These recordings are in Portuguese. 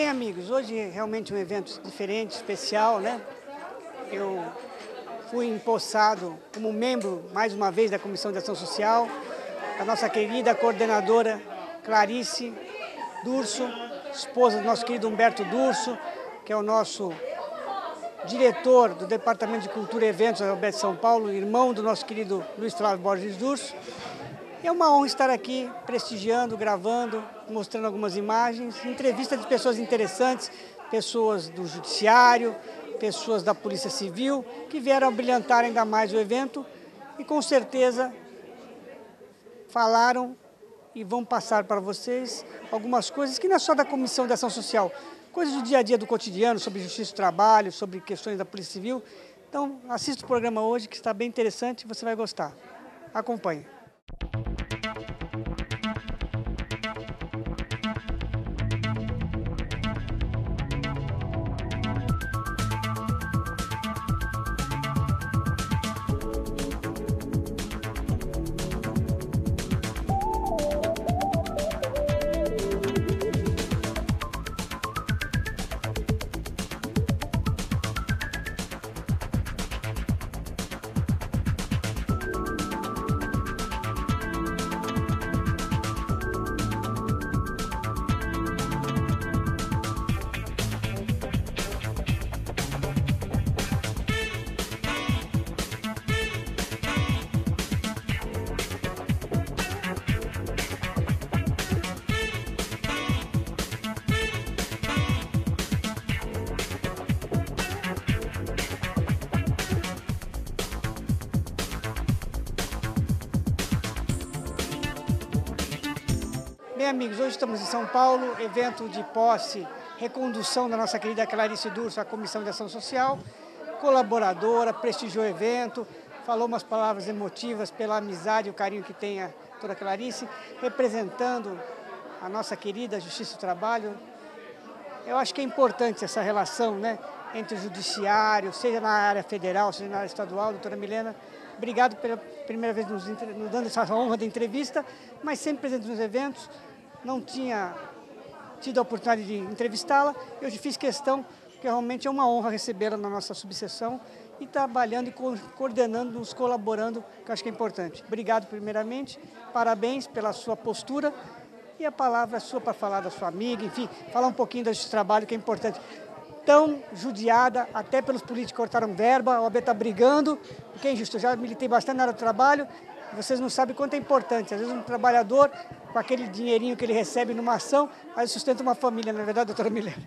Bem, amigos, hoje é realmente um evento diferente, especial, né? Eu fui empossado como membro, mais uma vez, da Comissão de Ação Social, a nossa querida coordenadora Clarice Durso, esposa do nosso querido Humberto Durso, que é o nosso diretor do Departamento de Cultura e Eventos da Roberto São Paulo, irmão do nosso querido Luiz Flávio Borges Durso. É uma honra estar aqui prestigiando, gravando, mostrando algumas imagens, entrevistas de pessoas interessantes, pessoas do Judiciário, pessoas da Polícia Civil, que vieram brilhantar ainda mais o evento e com certeza falaram e vão passar para vocês algumas coisas que não é só da Comissão de Ação Social, coisas do dia a dia, do cotidiano, sobre justiça do trabalho, sobre questões da Polícia Civil. Então, assista o programa hoje, que está bem interessante e você vai gostar. Acompanhe. Bem, amigos, hoje estamos em São Paulo, evento de posse, recondução da nossa querida Clarice Durso à Comissão de Ação Social, colaboradora, prestigiou o evento, falou umas palavras emotivas pela amizade e o carinho que tem a doutora Clarice, representando a nossa querida Justiça do Trabalho. Eu acho que é importante essa relação, né, entre o Judiciário, seja na área federal, seja na área estadual. Doutora Milena, obrigado pela primeira vez nos dando essa honra de entrevista, mas sempre presente nos eventos. Não tinha tido a oportunidade de entrevistá-la, eu fiz questão, porque realmente é uma honra recebê-la na nossa subseção e trabalhando e coordenando, nos colaborando, que eu acho que é importante. Obrigado primeiramente, parabéns pela sua postura e a palavra é sua para falar da sua amiga, enfim, falar um pouquinho desse trabalho que é importante. Tão judiada, até pelos políticos que cortaram verba, a OAB está brigando, porque é injusto. Eu já militei bastante na área do trabalho, vocês não sabem quanto é importante. Às vezes um trabalhador, com aquele dinheirinho que ele recebe numa ação, aí sustenta uma família, não é verdade, doutora Milena?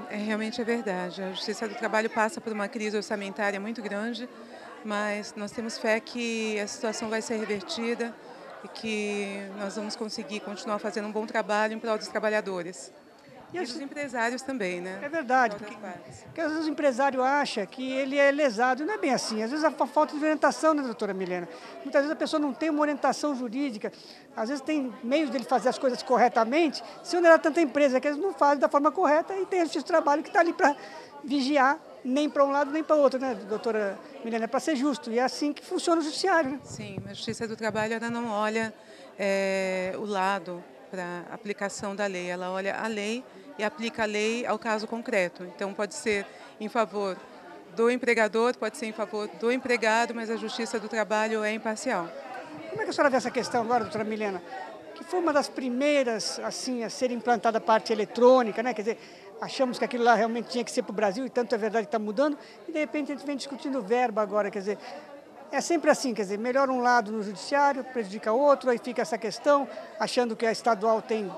Realmente é verdade. A Justiça do Trabalho passa por uma crise orçamentária muito grande, mas nós temos fé que a situação vai ser revertida e que nós vamos conseguir continuar fazendo um bom trabalho em prol dos trabalhadores. E dos empresários também, né? É verdade, porque às vezes o empresário acha que ele é lesado, não é bem assim. Às vezes a falta de orientação, né, doutora Milena? Muitas vezes a pessoa não tem uma orientação jurídica, às vezes tem meios dele fazer as coisas corretamente, se onerar tanta empresa, que eles não fazem da forma correta e tem a Justiça do Trabalho que está ali para vigiar, nem para um lado nem para o outro, né, doutora Milena? É para ser justo, e é assim que funciona o Judiciário, né? Sim, a Justiça do Trabalho ela não olha o lado para a aplicação da lei, ela olha a lei e aplica a lei ao caso concreto. Então, pode ser em favor do empregador, pode ser em favor do empregado, mas a Justiça do Trabalho é imparcial. Como é que a senhora vê essa questão agora, doutora Milena? Que foi uma das primeiras assim, a ser implantada a parte eletrônica, né? Quer dizer, achamos que aquilo lá realmente tinha que ser para o Brasil, e tanto é verdade que está mudando, e de repente a gente vem discutindo verba agora, quer dizer, é sempre assim, quer dizer, melhora um lado no Judiciário, prejudica outro, aí fica essa questão, achando que a estadual tem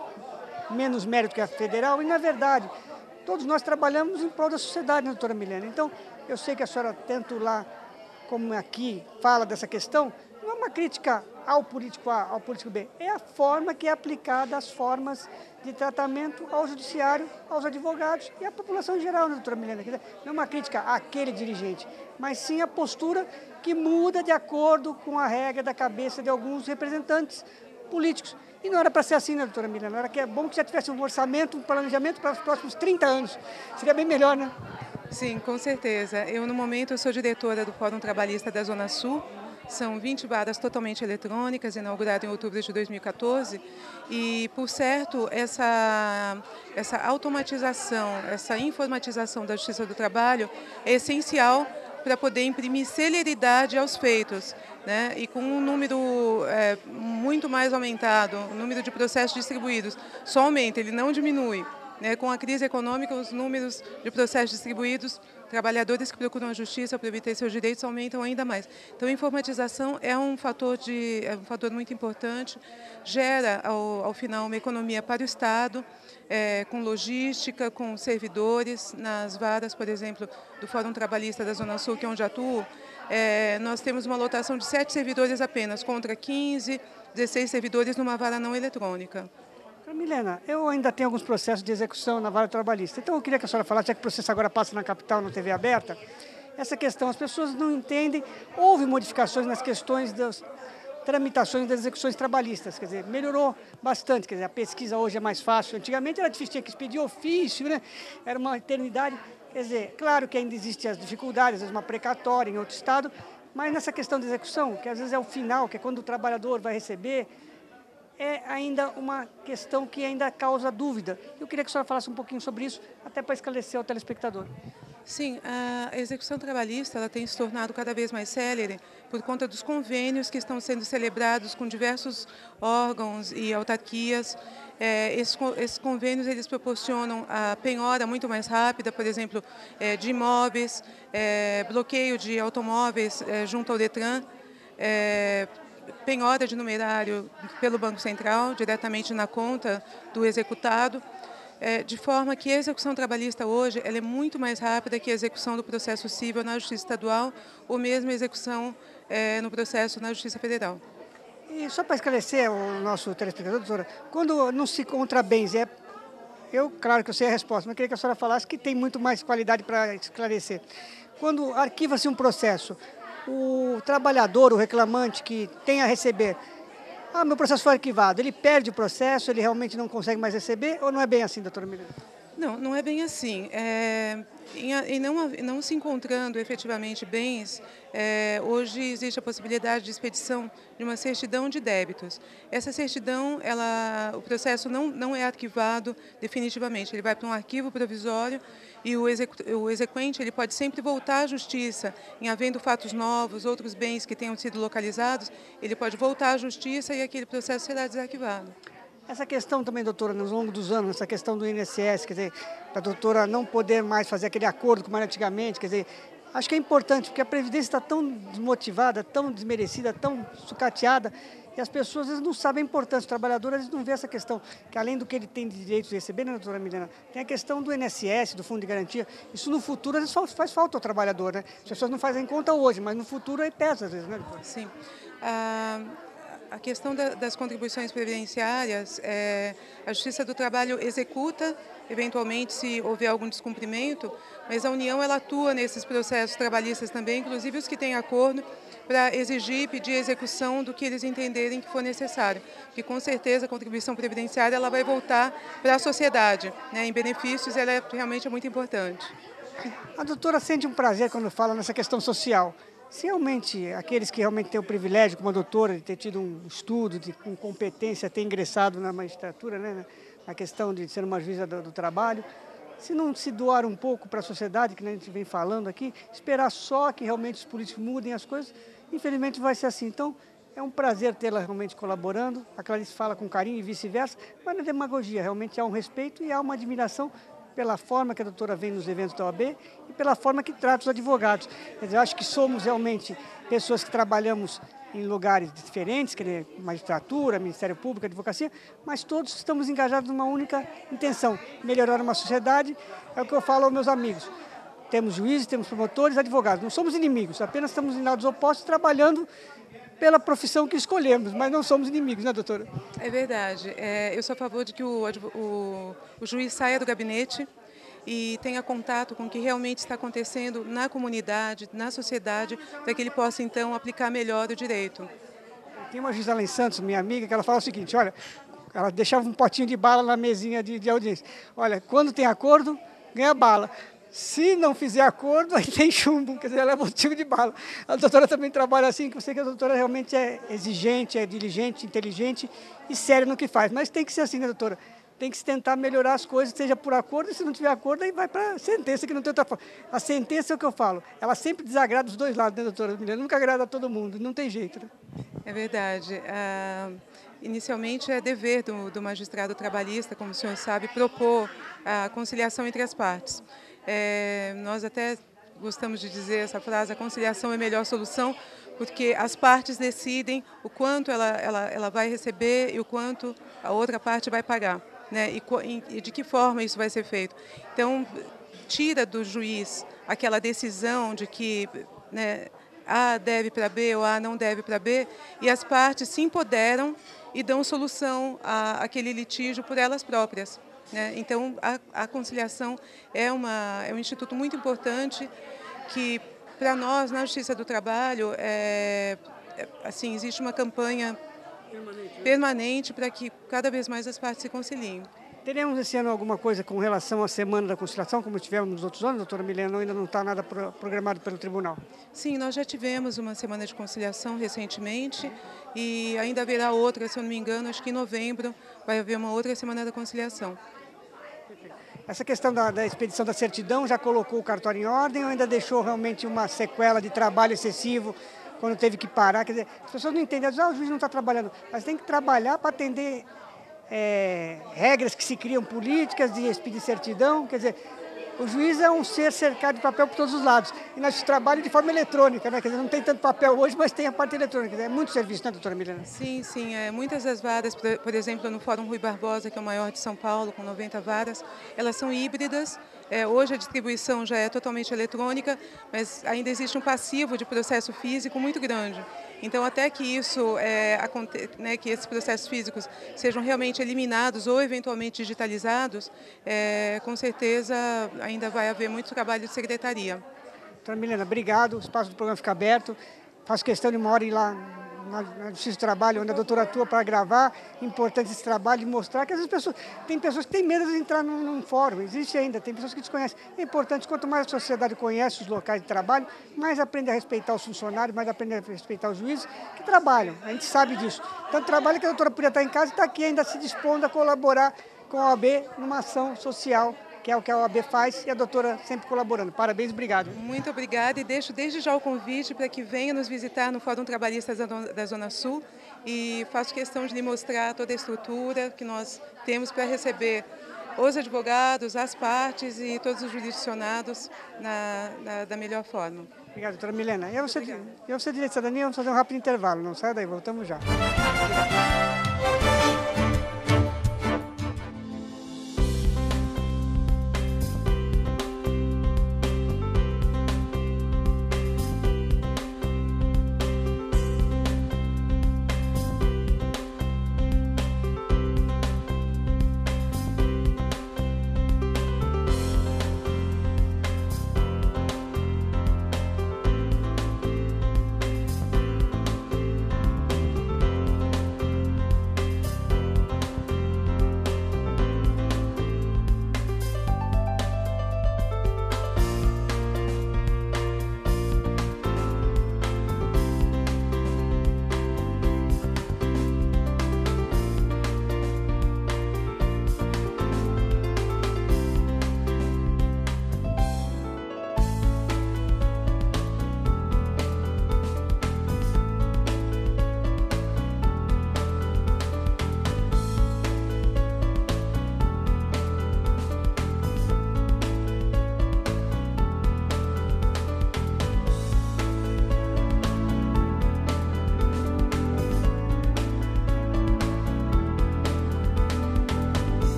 menos mérito que a federal, e na verdade, todos nós trabalhamos em prol da sociedade, né, doutora Milena? Então, eu sei que a senhora, tanto lá como aqui, fala dessa questão, não é uma crítica ao político A, ao político B, é a forma que é aplicada, as formas de tratamento ao judiciário, aos advogados e à população em geral, né, doutora Milena? Quer dizer, não é uma crítica àquele dirigente, mas sim a postura que muda de acordo com a regra da cabeça de alguns representantes políticos. E não era para ser assim, né, doutora Milena? Era que é bom que já tivesse um orçamento, um planejamento para os próximos 30 anos. Seria bem melhor, né? Sim, com certeza. Eu, no momento, eu sou diretora do Fórum Trabalhista da Zona Sul, São 20 varas totalmente eletrônicas, inaugurado em outubro de 2014, e, por certo, essa automatização, essa informatização da Justiça do Trabalho é essencial para poder imprimir celeridade aos feitos, né? E com um número muito mais aumentado, o número de processos distribuídos só aumenta, ele não diminui. Né? Com a crise econômica, os números de processos distribuídos, trabalhadores que procuram a justiça para obter seus direitos aumentam ainda mais. Então, a informatização é um fator muito importante, gera, ao final, uma economia para o Estado, com logística, com servidores. Nas varas, por exemplo, do Fórum Trabalhista da Zona Sul, que é onde atuo, nós temos uma lotação de 7 servidores apenas, contra 15, 16 servidores numa vara não eletrônica. Milena, eu ainda tenho alguns processos de execução na vara trabalhista. Então, eu queria que a senhora falasse, já que o processo agora passa na capital, na TV aberta, essa questão, as pessoas não entendem, houve modificações nas questões das tramitações das execuções trabalhistas, quer dizer, melhorou bastante, quer dizer, a pesquisa hoje é mais fácil. Antigamente era difícil, tinha que expedir ofício, né? Era uma eternidade. Quer dizer, claro que ainda existem as dificuldades, às vezes uma precatória em outro estado, mas nessa questão de execução, que às vezes é o final, que é quando o trabalhador vai receber, é ainda uma questão que ainda causa dúvida. Eu queria que a senhora falasse um pouquinho sobre isso, até para esclarecer ao telespectador. Sim, a execução trabalhista ela tem se tornado cada vez mais célere por conta dos convênios que estão sendo celebrados com diversos órgãos e autarquias. Esses convênios eles proporcionam a penhora muito mais rápida, por exemplo, de imóveis, bloqueio de automóveis junto ao Detran, penhora de numerário pelo Banco Central, diretamente na conta do executado, de forma que a execução trabalhista hoje ela é muito mais rápida que a execução do processo civil na Justiça Estadual ou mesmo a execução no processo na Justiça Federal. E só para esclarecer o nosso telespectador, doutora, quando não se encontra bens, claro que eu sei a resposta, mas queria que a senhora falasse que tem muito mais qualidade para esclarecer. Quando arquiva-se um processo, o trabalhador, o reclamante que tem a receber, meu processo foi arquivado, ele perde o processo, ele realmente não consegue mais receber, ou não é bem assim, doutora Milena? Não, não é bem assim. Não se encontrando efetivamente bens, hoje existe a possibilidade de expedição de uma certidão de débitos. Essa certidão, o processo não é arquivado definitivamente, ele vai para um arquivo provisório e o exequente ele pode sempre voltar à justiça, em havendo fatos novos, outros bens que tenham sido localizados, ele pode voltar à justiça e aquele processo será desarquivado. Essa questão também, doutora, ao longo dos anos, essa questão do INSS, quer dizer, a doutora não poder mais fazer aquele acordo como era antigamente, quer dizer, acho que é importante, porque a Previdência está tão desmotivada, tão desmerecida, tão sucateada, e as pessoas às vezes não sabem a importância, o trabalhador às vezes não vê essa questão, que além do que ele tem de direitos de receber, né, doutora Milena, tem a questão do INSS, do Fundo de Garantia, isso no futuro às vezes faz falta ao trabalhador, né? As pessoas não fazem conta hoje, mas no futuro aí pesa às vezes, né, doutora? Sim. A questão das contribuições previdenciárias, a Justiça do Trabalho executa, eventualmente, se houver algum descumprimento, mas a União ela atua nesses processos trabalhistas também, inclusive os que têm acordo, para exigir e pedir a execução do que eles entenderem que for necessário. Porque, com certeza, a contribuição previdenciária ela vai voltar para a sociedade, né? Em benefícios, ela realmente é muito importante. A doutora sente um prazer quando fala nessa questão social. Se realmente aqueles que realmente têm o privilégio, como a doutora, de ter tido um estudo, com competência, ter ingressado na magistratura, né, na questão de ser uma juíza do trabalho, se não se doar um pouco para a sociedade, que a gente vem falando aqui, esperar só que realmente os políticos mudem as coisas, infelizmente vai ser assim. Então, é um prazer tê-la realmente colaborando, a Clarice fala com carinho e vice-versa, mas na demagogia, realmente há um respeito e há uma admiração pela forma que a doutora vem nos eventos da OAB e pela forma que trata os advogados. Quer dizer, eu acho que somos realmente pessoas que trabalhamos em lugares diferentes, quer dizer, magistratura, Ministério Público, advocacia, mas todos estamos engajados numa única intenção, melhorar uma sociedade, é o que eu falo aos meus amigos. Temos juízes, temos promotores, advogados, não somos inimigos, apenas estamos em lados opostos trabalhando pela profissão que escolhemos, mas não somos inimigos, né, doutora? É verdade. Eu sou a favor de que o juiz saia do gabinete e tenha contato com o que realmente está acontecendo na comunidade, na sociedade, para que ele possa, então, aplicar melhor o direito. Tem uma juíza lá em Santos, minha amiga, que ela fala o seguinte, olha, ela deixava um potinho de bala na mesinha de audiência. Olha, quando tem acordo, ganha bala. Se não fizer acordo, aí tem chumbo, quer dizer, ela é motivo de bala. A doutora também trabalha assim, que eu sei que a doutora realmente é exigente, é diligente, inteligente e séria no que faz. Mas tem que ser assim, né, doutora? Tem que se tentar melhorar as coisas, seja por acordo, e se não tiver acordo, aí vai para a sentença, que não tem outra forma. A sentença é o que eu falo, ela sempre desagrada os dois lados, né, doutora? Nunca agrada a todo mundo, não tem jeito, né? É verdade. Inicialmente é dever do magistrado trabalhista, como o senhor sabe, propor a conciliação entre as partes. Nós até gostamos de dizer essa frase, a conciliação é a melhor solução, porque as partes decidem o quanto ela vai receber e o quanto a outra parte vai pagar, né? E de que forma isso vai ser feito. Então, tira do juiz aquela decisão de que, né, A deve para B ou A não deve para B, e as partes se empoderam e dão solução àquele litígio por elas próprias, né? Então, a conciliação é um instituto muito importante que, para nós, na Justiça do Trabalho, assim, existe uma campanha permanente para que cada vez mais as partes se conciliem. Teremos esse ano alguma coisa com relação à Semana da Conciliação, como tivemos nos outros anos, doutora Milena? Ainda não está nada programado pelo tribunal? Sim, nós já tivemos uma Semana de Conciliação recentemente e ainda haverá outra, se eu não me engano, acho que em novembro vai haver uma outra Semana da Conciliação. Essa questão da expedição da certidão já colocou o cartório em ordem ou ainda deixou realmente uma sequela de trabalho excessivo quando teve que parar? Quer dizer, as pessoas não entendem, o juiz não está trabalhando, mas tem que trabalhar para atender regras que se criam políticas de expedir certidão. Quer dizer, o juiz é um ser cercado de papel por todos os lados. E nós trabalhamos de forma eletrônica, né? Quer dizer, não tem tanto papel hoje, mas tem a parte eletrônica. É muito serviço, né, doutora Milena? Sim, sim. Muitas das varas, por exemplo, no Fórum Rui Barbosa, que é o maior de São Paulo, com 90 varas, elas são híbridas. Hoje a distribuição já é totalmente eletrônica, mas ainda existe um passivo de processo físico muito grande. Então, até que isso né, que esses processos físicos sejam realmente eliminados ou eventualmente digitalizados, com certeza ainda vai haver muito trabalho de secretaria. Doutora Milena, obrigado. O espaço do programa fica aberto. Faço questão de uma hora ir lá na Justiça do Trabalho, onde a doutora atua, para gravar. Importante esse trabalho e mostrar que as pessoas, tem pessoas que têm medo de entrar num fórum, existe ainda, tem pessoas que desconhecem. É importante, quanto mais a sociedade conhece os locais de trabalho, mais aprende a respeitar os funcionários, mais aprende a respeitar os juízes que trabalham, a gente sabe disso. Tanto trabalho que a doutora podia estar em casa e está aqui ainda se dispondo a colaborar com a OAB numa ação social, que é o que a OAB faz, e a doutora sempre colaborando. Parabéns, obrigado. Muito obrigada, e deixo desde já o convite para que venha nos visitar no Fórum Trabalhista da Zona Sul, e faço questão de lhe mostrar toda a estrutura que nós temos para receber os advogados, as partes e todos os jurisdicionados da melhor forma. Obrigado, doutora Milena. E você, Direito de Cidadania, vamos fazer um rápido intervalo. Não saia daí, voltamos já.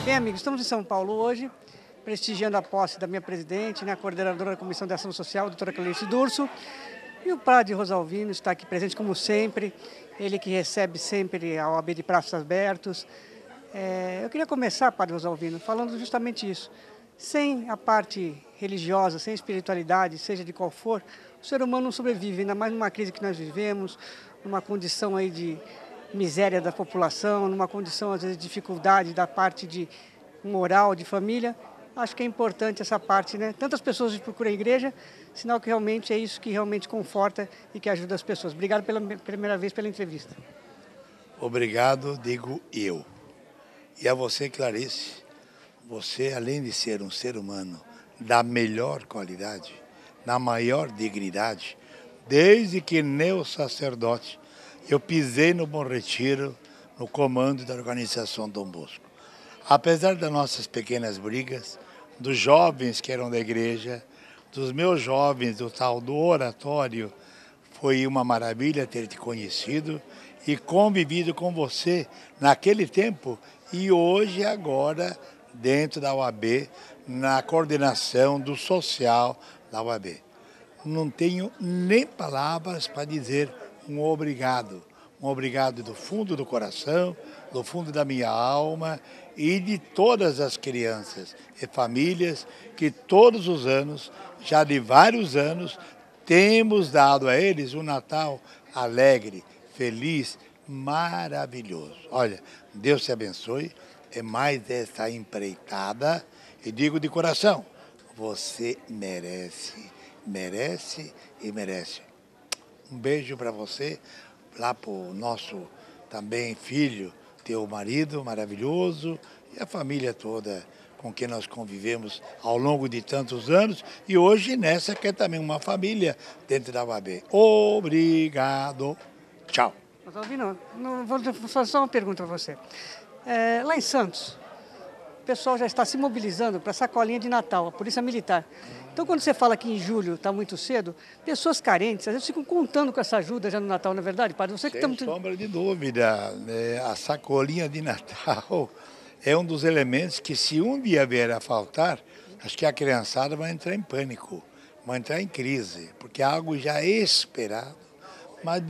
Bem, amigos, estamos em São Paulo hoje, prestigiando a posse da minha presidente, né, a coordenadora da Comissão de Ação Social, a doutora Clarice Durso. E o padre Rosalvino está aqui presente como sempre, ele que recebe sempre a OAB de braços abertos. Eu queria começar, padre Rosalvino, falando justamente isso. Sem a parte religiosa, sem a espiritualidade, seja de qual for, o ser humano não sobrevive, ainda mais numa crise que nós vivemos, numa condição aí de miséria da população, numa condição, às vezes, de dificuldade da parte de moral, de família. Acho que é importante essa parte, né? Tantas pessoas procuram a igreja, sinal que realmente é isso que realmente conforta e que ajuda as pessoas. Obrigado pela primeira vez pela entrevista. Obrigado, digo eu. E a você, Clarice, você, além de ser um ser humano da melhor qualidade, na maior dignidade, desde que neo-sacerdote, eu pisei no Bom Retiro, no comando da organização Dom Bosco. Apesar das nossas pequenas brigas, dos jovens que eram da igreja, dos meus jovens do tal do oratório, foi uma maravilha ter te conhecido e convivido com você naquele tempo e hoje, agora, dentro da UAB, na coordenação do social da UAB. Não tenho nem palavras para dizer um obrigado. Um obrigado do fundo do coração, do fundo da minha alma e de todas as crianças e famílias que todos os anos, já de vários anos, temos dado a eles um Natal alegre, feliz, maravilhoso. Olha, Deus te abençoe, é mais essa empreitada e digo de coração, você merece, merece e merece. Um beijo para você, lá para o nosso também filho, teu marido maravilhoso e a família toda com quem nós convivemos ao longo de tantos anos e hoje nessa que é também uma família dentro da UAB. Obrigado. Tchau. Rosalvino, vou fazer só uma pergunta para você. Lá em Santos, o pessoal já está se mobilizando para a sacolinha de Natal, a Polícia Militar. Então, quando você fala que em julho está muito cedo, pessoas carentes, às vezes ficam contando com essa ajuda já no Natal, não é verdade, padre? Você que Sem sombra de dúvida, né? A sacolinha de Natal é um dos elementos que, se um dia vier a faltar, acho que a criançada vai entrar em pânico, vai entrar em crise, porque é algo já esperado, mas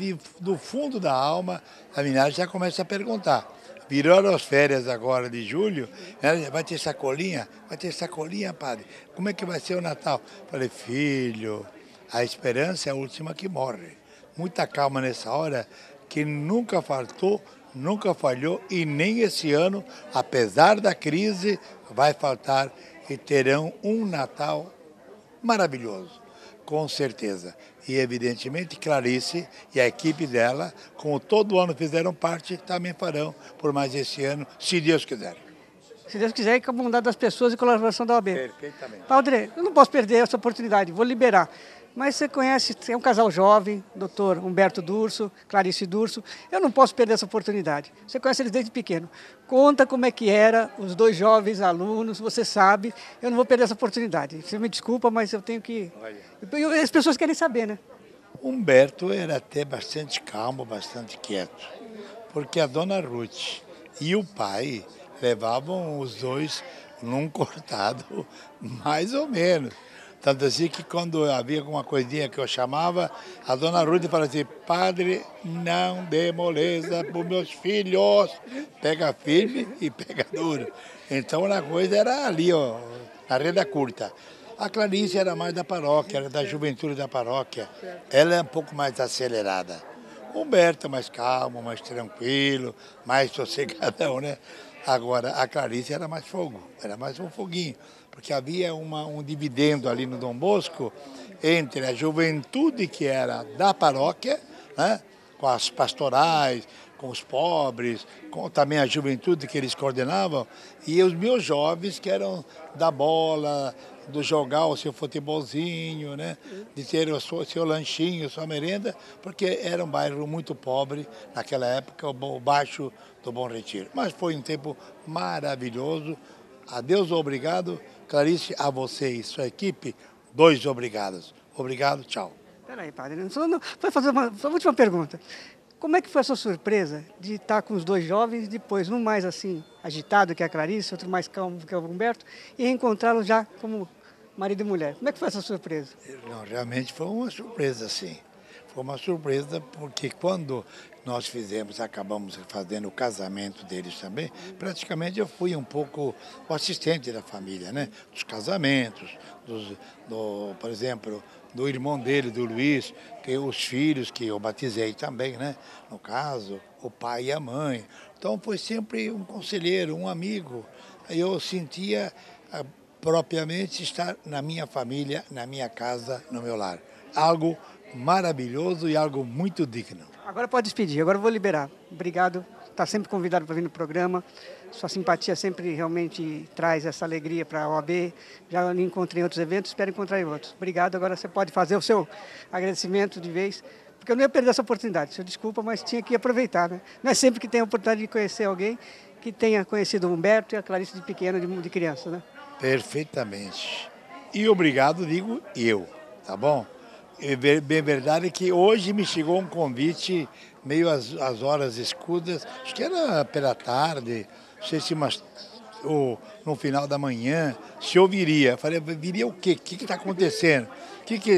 do fundo da alma, a menina já começa a perguntar. Viraram as férias agora de julho, né? Vai ter sacolinha? Vai ter sacolinha, padre? Como é que vai ser o Natal? Falei, filho, a esperança é a última que morre. Muita calma nessa hora, que nunca faltou, nunca falhou e nem esse ano, apesar da crise, vai faltar e terão um Natal maravilhoso, com certeza. E, evidentemente, Clarice e a equipe dela, como todo ano fizeram parte, também farão por mais esse ano, se Deus quiser. Se Deus quiser, e com a bondade das pessoas e colaboração da OAB. Perfeitamente. Padre, eu não posso perder essa oportunidade, vou liberar. Mas você conhece, é um casal jovem, doutor Humberto Durso, Clarice Durso. Eu não posso perder essa oportunidade. Você conhece eles desde pequeno. Conta como é que era os dois jovens alunos, você sabe. Eu não vou perder essa oportunidade. Você me desculpa, mas eu tenho que... As pessoas querem saber, né? Humberto era até bastante calmo, bastante quieto. Porque a dona Ruth e o pai levavam os dois num cortado, mais ou menos. Tanto assim que quando havia alguma coisinha que eu chamava, a dona Ruth falava assim, padre, não dê moleza para os meus filhos. Pega firme e pega duro. Então a coisa era ali, ó, na renda curta. A Clarice era mais da paróquia, era da juventude da paróquia. Ela é um pouco mais acelerada. Humberto mais calmo, mais tranquilo, mais sossegadão, né? Agora, a Clarice era mais fogo, era mais um foguinho, porque havia um dividendo ali no Dom Bosco entre a juventude que era da paróquia, né, com as pastorais, com os pobres, com também a juventude que eles coordenavam, e os meus jovens que eram da bola, do jogar o seu futebolzinho, né, de ter o seu lanchinho, sua merenda, porque era um bairro muito pobre naquela época, o Baixo do Bom Retiro. Mas foi um tempo maravilhoso. A Deus obrigado, Clarice, a você e sua equipe, 2 obrigados. Obrigado, tchau. Peraí, padre, vou fazer uma última pergunta. Como é que foi a sua surpresa de estar com os dois jovens, depois um mais assim agitado que a Clarice, outro mais calmo que o Humberto, e reencontrá-los já como marido e mulher? Como é que foi essa surpresa? Não, realmente foi uma surpresa, sim. foi uma surpresa, porque quando nós acabamos fazendo o casamento deles também, praticamente eu fui um pouco o assistente da família, né? Dos casamentos, por exemplo, do irmão dele, do Luiz, que os filhos que eu batizei também, né? No caso, o pai e a mãe. Então foi sempre um conselheiro, um amigo. Eu sentia propriamente estar na minha família, na minha casa, no meu lar. Algo maravilhoso e algo muito digno. Agora pode despedir, agora eu vou liberar. Obrigado, está sempre convidado para vir no programa. Sua simpatia sempre realmente traz essa alegria para a OAB. Já me encontrei em outros eventos, espero encontrar em outros. Obrigado, agora você pode fazer o seu agradecimento de vez, porque eu não ia perder essa oportunidade. Senhor, desculpa, mas tinha que aproveitar, né? Não é sempre que tem a oportunidade de conhecer alguém que tenha conhecido o Humberto e a Clarice de pequena, de criança, né? Perfeitamente. E obrigado, digo eu, tá bom? Bem verdade que hoje me chegou um convite meio às horas escuras, acho que era pela tarde, não sei se ou no final da manhã, se eu viria. Eu falei, viria o quê? O que está acontecendo?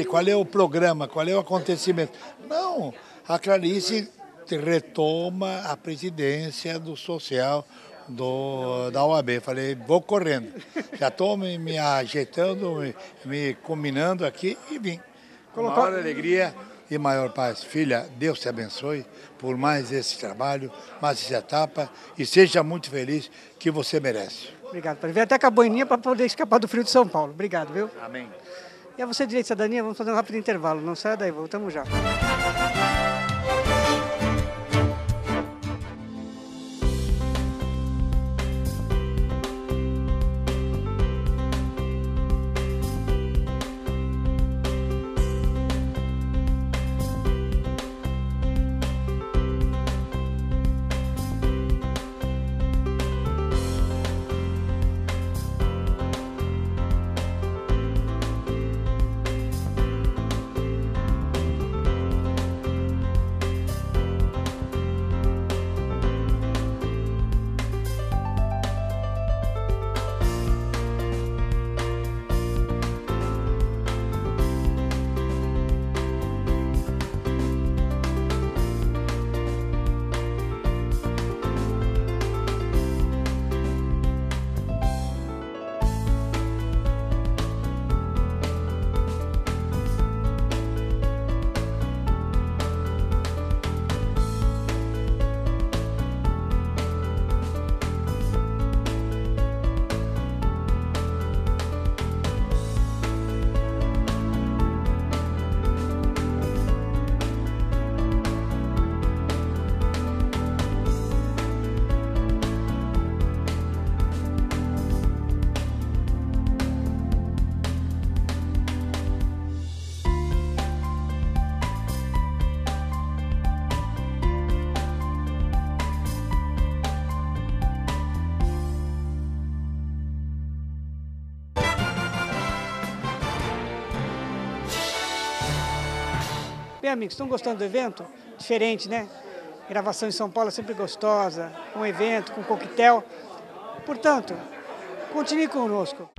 Qual é o programa? Qual é o acontecimento? Não, a Clarice retoma a presidência do social da OAB. Falei, vou correndo. Já estou me ajeitando, me combinando aqui e vim. Com maior alegria e maior paz. Filha, Deus te abençoe por mais esse trabalho, mais essa etapa e seja muito feliz que você merece. Obrigado. Vem até com a boininha para poder escapar do frio de São Paulo. Obrigado, viu? Amém. E a você, Direito e Cidadania, vamos fazer um rápido intervalo. Não saia daí, voltamos já. Bem, amigos, estão gostando do evento? Diferente, né? Gravação em São Paulo é sempre gostosa, um evento com coquetel. Portanto, continue conosco.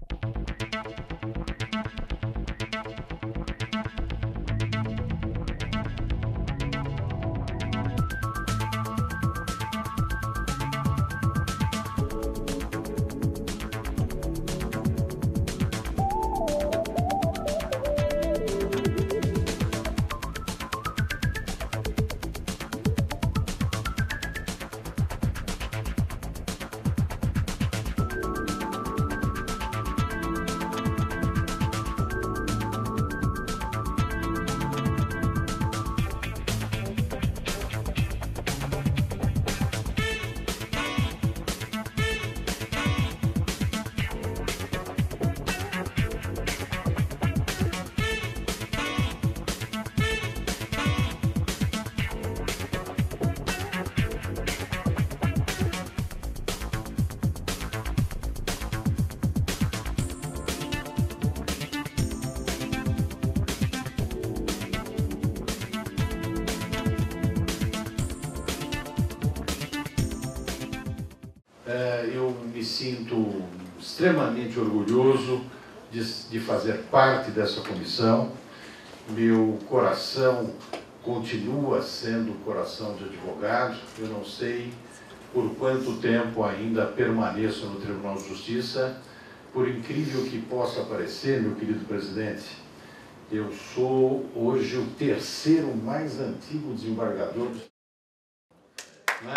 Eu me sinto extremamente orgulhoso de fazer parte dessa comissão. Meu coração continua sendo o coração de advogado. Eu não sei por quanto tempo ainda permaneço no Tribunal de Justiça. Por incrível que possa parecer, meu querido presidente, eu sou hoje o terceiro mais antigo desembargador do... Né?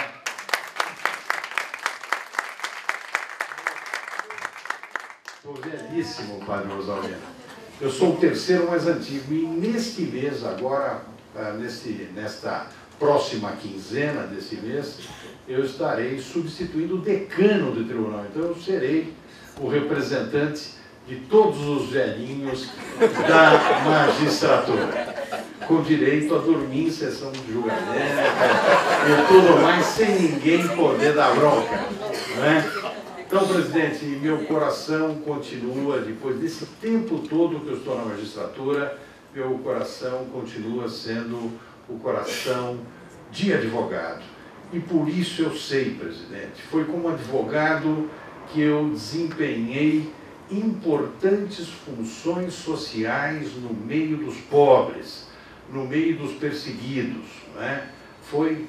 Estou velhíssimo, padre Rosalino. Eu sou o terceiro mais antigo e neste mês, agora, nesta próxima quinzena desse mês, eu estarei substituindo o decano do tribunal. Então eu serei o representante de todos os velhinhos da magistratura, com direito a dormir em sessão de julgamento e tudo mais, sem ninguém poder dar bronca, né? Então, presidente, meu coração continua, depois desse tempo todo que eu estou na magistratura, meu coração continua sendo o coração de advogado. E por isso eu sei, presidente, foi como advogado que eu desempenhei importantes funções sociais no meio dos pobres, no meio dos perseguidos, né? Foi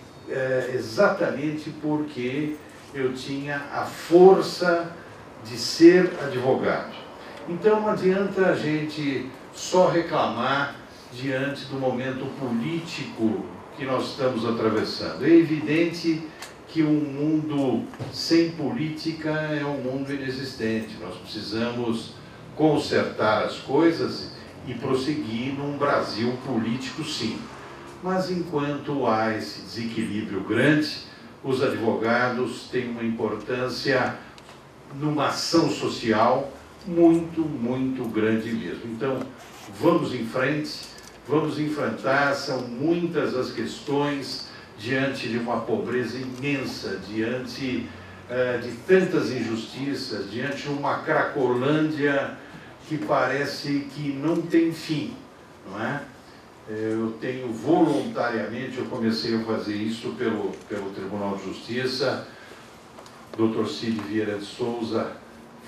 exatamente porque eu tinha a força de ser advogado. Então não adianta a gente só reclamar diante do momento político que nós estamos atravessando. É evidente que um mundo sem política é um mundo inexistente. Nós precisamos consertar as coisas e prosseguir num Brasil político, sim. Mas enquanto há esse desequilíbrio grande, os advogados têm uma importância numa ação social muito, muito grande mesmo. Então, vamos em frente, vamos enfrentar, são muitas as questões diante de uma pobreza imensa, diante de tantas injustiças, diante de uma Cracolândia que parece que não tem fim, não é? Eu tenho voluntariamente, eu comecei a fazer isso pelo Tribunal de Justiça. Dr. Cid Vieira de Souza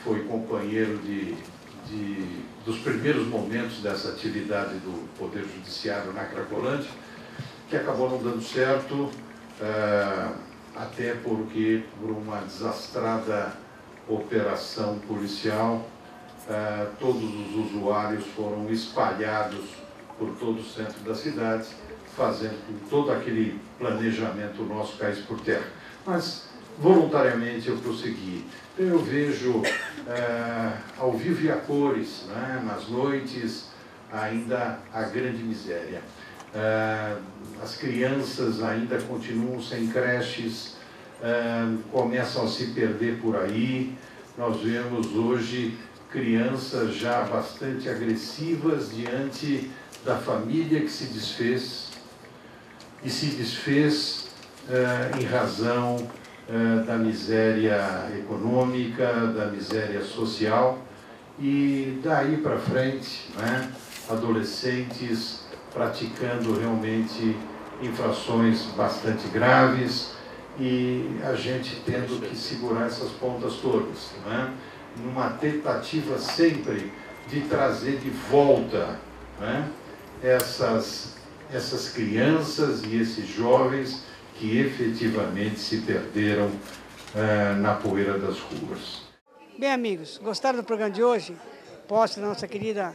foi companheiro dos primeiros momentos dessa atividade do Poder Judiciário na Cracolândia, que acabou não dando certo, até porque, por uma desastrada operação policial, todos os usuários foram espalhados por todo o centro da cidade, fazendo com que todo aquele planejamento nosso caísse por terra. Mas, voluntariamente, eu prossegui. Então, eu vejo ao vivo e a cores, né, nas noites, ainda a grande miséria. As crianças ainda continuam sem creches, começam a se perder por aí. Nós vemos hoje crianças já bastante agressivas diante da família que se desfez, e se desfez em razão da miséria econômica, da miséria social, e daí para frente, né, adolescentes praticando realmente infrações bastante graves, e a gente tendo que segurar essas pontas todas, né, numa tentativa sempre de trazer de volta, né, essas crianças e esses jovens que efetivamente se perderam na poeira das ruas. Bem, amigos, gostaram do programa de hoje? Posse da nossa querida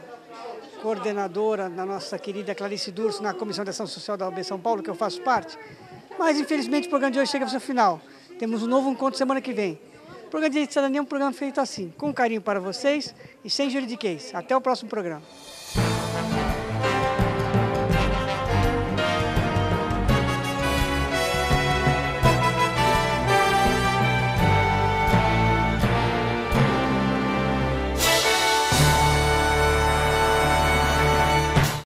coordenadora, da nossa querida Clarice Durso, na Comissão de Ação Social da OAB São Paulo, que eu faço parte. Mas, infelizmente, o programa de hoje chega ao seu final. Temos um novo encontro semana que vem. O programa de Direito de Cidadania é um programa feito assim, com carinho para vocês e sem juridiquês. Até o próximo programa.